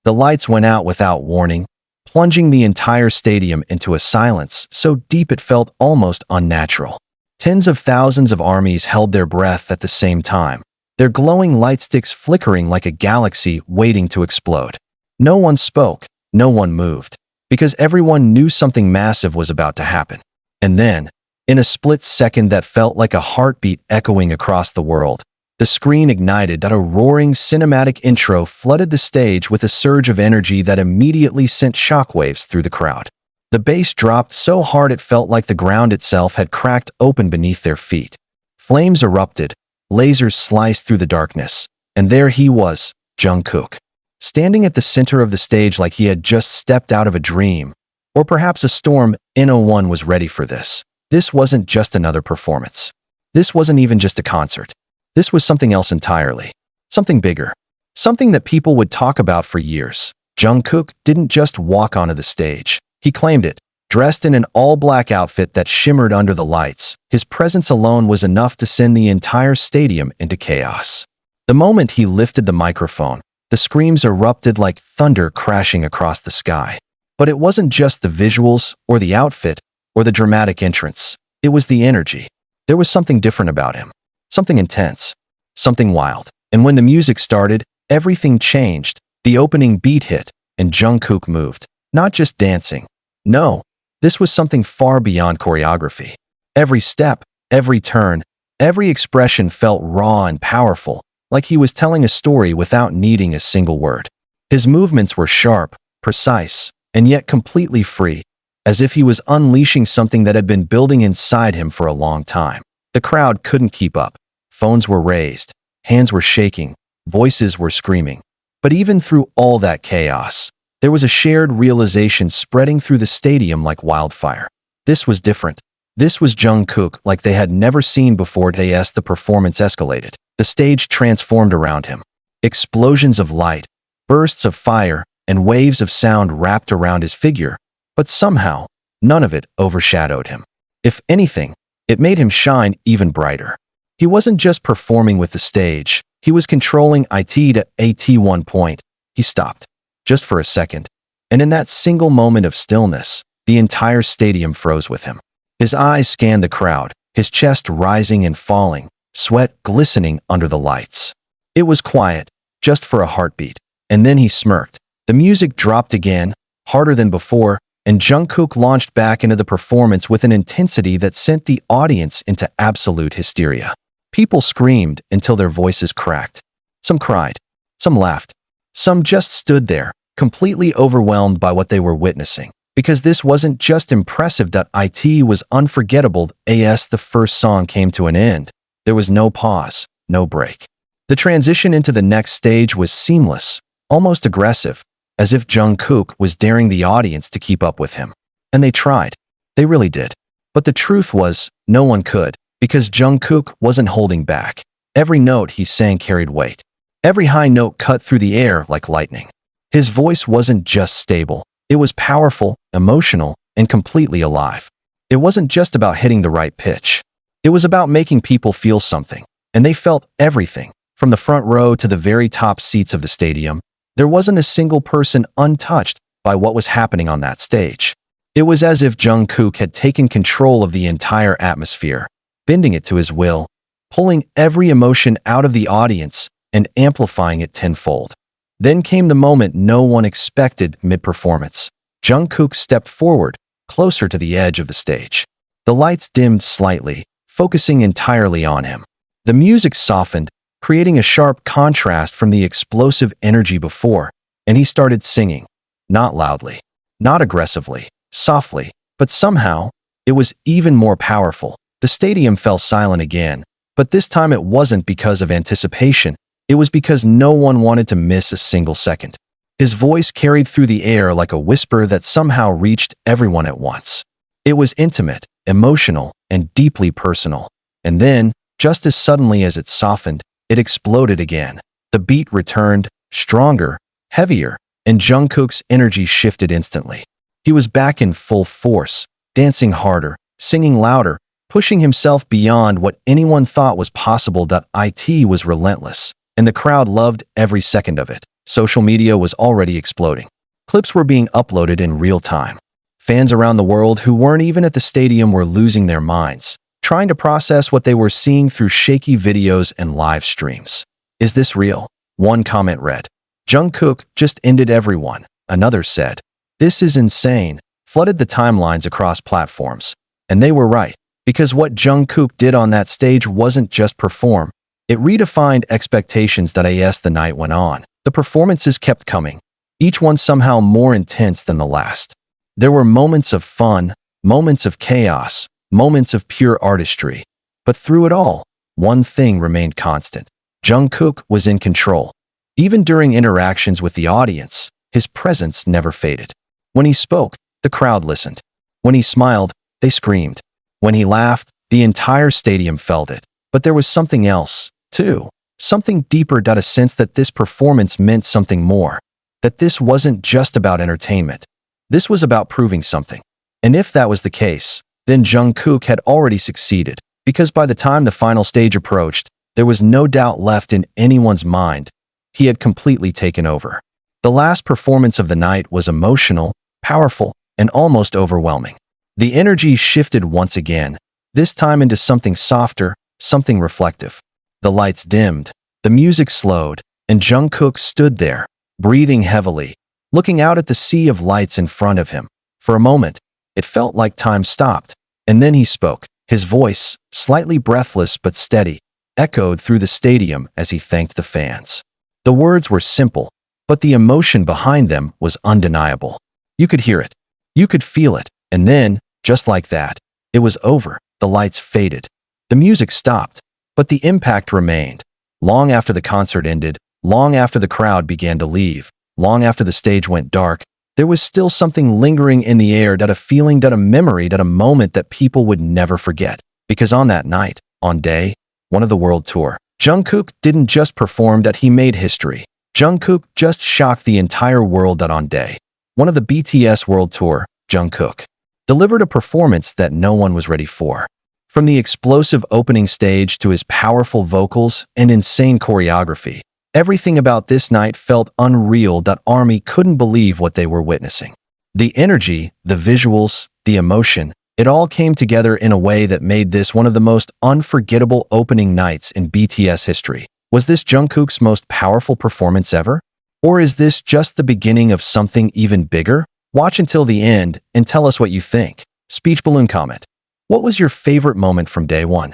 The lights went out without warning, plunging the entire stadium into a silence so deep it felt almost unnatural. Tens of thousands of armies held their breath at the same time, their glowing light sticks flickering like a galaxy waiting to explode. No one spoke, no one moved, because everyone knew something massive was about to happen. And then, in a split second that felt like a heartbeat echoing across the world, the screen ignited. A roaring cinematic intro flooded the stage with a surge of energy that immediately sent shockwaves through the crowd. The bass dropped so hard it felt like the ground itself had cracked open beneath their feet. Flames erupted, lasers sliced through the darkness, and there he was, Jungkook, standing at the center of the stage like he had just stepped out of a dream, or perhaps a storm. No one was ready for this. This wasn't just another performance. This wasn't even just a concert. This was something else entirely. Something bigger. Something that people would talk about for years. Jungkook didn't just walk onto the stage. He claimed it, dressed in an all-black outfit that shimmered under the lights. His presence alone was enough to send the entire stadium into chaos. The moment he lifted the microphone, the screams erupted like thunder crashing across the sky. But it wasn't just the visuals, or the outfit, or the dramatic entrance. It was the energy. There was something different about him. Something intense. Something wild. And when the music started, everything changed. The opening beat hit, and Jungkook moved. Not just dancing. No, this was something far beyond choreography. Every step, every turn, every expression felt raw and powerful, like he was telling a story without needing a single word. His movements were sharp, precise, and yet completely free, as if he was unleashing something that had been building inside him for a long time. The crowd couldn't keep up. Phones were raised, hands were shaking, voices were screaming. But even through all that chaos, there was a shared realization spreading through the stadium like wildfire. This was different. This was Jungkook like they had never seen before. As the performance escalated, the stage transformed around him. Explosions of light, bursts of fire, and waves of sound wrapped around his figure, but somehow, none of it overshadowed him. If anything, it made him shine even brighter. He wasn't just performing with the stage, he was controlling it. At one point, he stopped. Just for a second, and in that single moment of stillness, the entire stadium froze with him. His eyes scanned the crowd, his chest rising and falling, sweat glistening under the lights. It was quiet, just for a heartbeat, and then he smirked. The music dropped again, harder than before, and Jungkook launched back into the performance with an intensity that sent the audience into absolute hysteria. People screamed until their voices cracked. Some cried, some laughed, some just stood there, completely overwhelmed by what they were witnessing. Because this wasn't just impressive. It was unforgettable. As the first song came to an end, there was no pause, no break. The transition into the next stage was seamless, almost aggressive, as if Jungkook was daring the audience to keep up with him. And they tried. They really did. But the truth was, no one could, because Jungkook wasn't holding back. Every note he sang carried weight. Every high note cut through the air like lightning. His voice wasn't just stable. It was powerful, emotional, and completely alive. It wasn't just about hitting the right pitch. It was about making people feel something. And they felt everything. From the front row to the very top seats of the stadium, there wasn't a single person untouched by what was happening on that stage. It was as if Jungkook had taken control of the entire atmosphere, bending it to his will, pulling every emotion out of the audience and amplifying it tenfold. Then came the moment no one expected mid-performance. Jungkook stepped forward, closer to the edge of the stage. The lights dimmed slightly, focusing entirely on him. The music softened, creating a sharp contrast from the explosive energy before, and he started singing. Not loudly, not aggressively, softly, but somehow, it was even more powerful. The stadium fell silent again, but this time it wasn't because of anticipation. It was because no one wanted to miss a single second. His voice carried through the air like a whisper that somehow reached everyone at once. It was intimate, emotional, and deeply personal. And then, just as suddenly as it softened, it exploded again. The beat returned, stronger, heavier, and Jungkook's energy shifted instantly. He was back in full force, dancing harder, singing louder, pushing himself beyond what anyone thought was possible. It was relentless, and the crowd loved every second of it. social media was already exploding. Clips were being uploaded in real time. Fans around the world who weren't even at the stadium were losing their minds, trying to process what they were seeing through shaky videos and live streams. Is this real? One comment read, Jungkook just ended everyone. Another said, this is insane, flooded the timelines across platforms. And they were right, because what Jungkook did on that stage wasn't just perform. It redefined expectations that as the night went on. The performances kept coming, each one somehow more intense than the last. There were moments of fun, moments of chaos, moments of pure artistry. But through it all, one thing remained constant. Jungkook was in control. Even during interactions with the audience, his presence never faded. When he spoke, the crowd listened. When he smiled, they screamed. When he laughed, the entire stadium felt it. But there was something else, too. Something deeper, a sense that this performance meant something more. That this wasn't just about entertainment. This was about proving something. And if that was the case, then Jungkook had already succeeded. Because by the time the final stage approached, there was no doubt left in anyone's mind. He had completely taken over. The last performance of the night was emotional, powerful, and almost overwhelming. The energy shifted once again, this time into something softer, something reflective. The lights dimmed, the music slowed, and Jungkook stood there, breathing heavily, looking out at the sea of lights in front of him. For a moment, it felt like time stopped, and then he spoke. His voice, slightly breathless but steady, echoed through the stadium as he thanked the fans. The words were simple, but the emotion behind them was undeniable. You could hear it. You could feel it. And then, just like that, it was over. The lights faded. The music stopped, but the impact remained. Long after the concert ended, long after the crowd began to leave, long after the stage went dark, there was still something lingering in the air, a feeling, a memory, a moment that people would never forget. Because on that night, on Day-1 of the World Tour, Jungkook didn't just perform, he made history. Jungkook just shocked the entire world. On Day-1 of the BTS World Tour, Jungkook delivered a performance that no one was ready for. From the explosive opening stage to his powerful vocals and insane choreography, everything about this night felt unreal. Army couldn't believe what they were witnessing. The energy, the visuals, the emotion, it all came together in a way that made this one of the most unforgettable opening nights in BTS history. Was this Jungkook's most powerful performance ever? Or is this just the beginning of something even bigger? Watch until the end and tell us what you think. Speech balloon comment. What was your favorite moment from Day-1?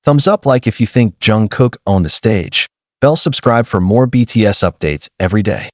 Thumbs up like if you think Jungkook owned the stage. Bell subscribe for more BTS updates every day.